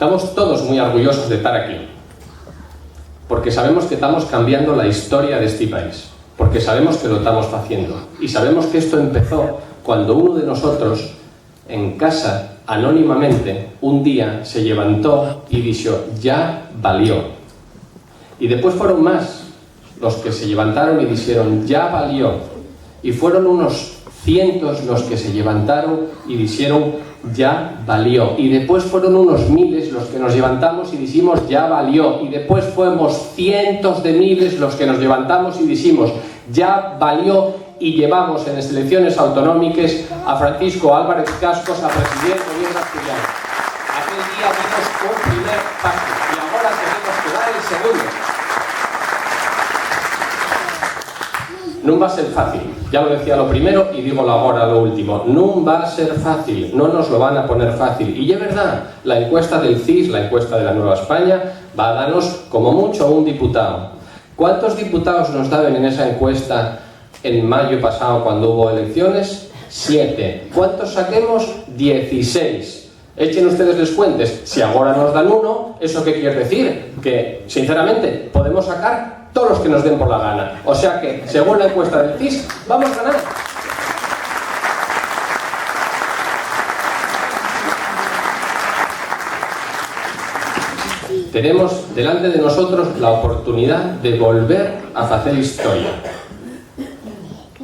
Estamos todos muy orgullosos de estar aquí, porque sabemos que estamos cambiando la historia de este país, porque sabemos que lo estamos haciendo, y sabemos que esto empezó cuando uno de nosotros, en casa, anónimamente, un día se levantó y dijo, ya valió. Y después fueron más los que se levantaron y dijeron, ya valió. Y fueron unos cientos los que se levantaron y dijeron, ya valió. Y después fueron unos miles los que nos levantamos y dijimos, ya valió. Y después fuimos cientos de miles los que nos levantamos y dijimos, ya valió. Y llevamos en las elecciones autonómicas a Francisco Álvarez Cascos a presidente del gobierno asturiano. Aquel día dimos un primer paso y ahora tenemos que dar el segundo. No va a ser fácil, ya lo decía lo primero y digo ahora lo último, no va a ser fácil, no nos lo van a poner fácil. Y es verdad, la encuesta del CIS, la encuesta de la Nueva España, va a darnos como mucho un diputado. ¿Cuántos diputados nos daban en esa encuesta en mayo pasado cuando hubo elecciones? 7. ¿Cuántos saquemos? 16. Echen ustedes les cuentes, si ahora nos dan 1, ¿eso qué quiere decir? Que, sinceramente, podemos sacar todos los que nos den por la gana. O sea que, según la encuesta del CIS, vamos a ganar. Tenemos delante de nosotros la oportunidad de volver a hacer historia.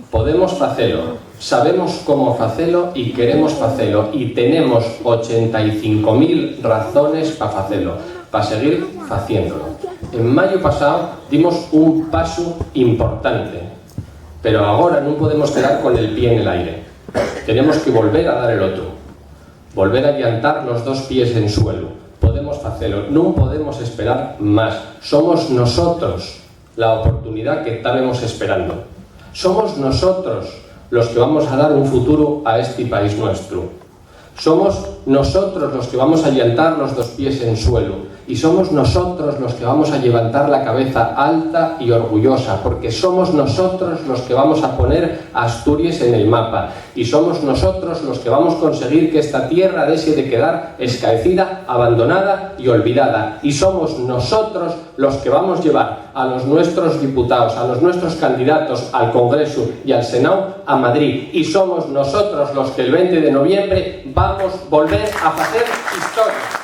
Podemos hacerlo, sabemos cómo hacerlo y queremos hacerlo, y tenemos 85.000 razones para hacerlo, para seguir haciéndolo. En mayo pasado dimos un paso importante, pero ahora no podemos quedar con el pie en el aire. Tenemos que volver a dar el otro, volver a llantar los dos pies en suelo. Podemos hacerlo, no podemos esperar más. Somos nosotros la oportunidad que estábamos esperando. Somos nosotros los que vamos a dar un futuro a este país nuestro. Somos nosotros los que vamos a llantar los dos pies en suelo. Y somos nosotros los que vamos a levantar la cabeza alta y orgullosa, porque somos nosotros los que vamos a poner a Asturias en el mapa. Y somos nosotros los que vamos a conseguir que esta tierra deje de quedar escaecida, abandonada y olvidada. Y somos nosotros los que vamos a llevar a los nuestros diputados, a los nuestros candidatos al Congreso y al Senado a Madrid. Y somos nosotros los que el 20 de noviembre vamos a volver a hacer historia.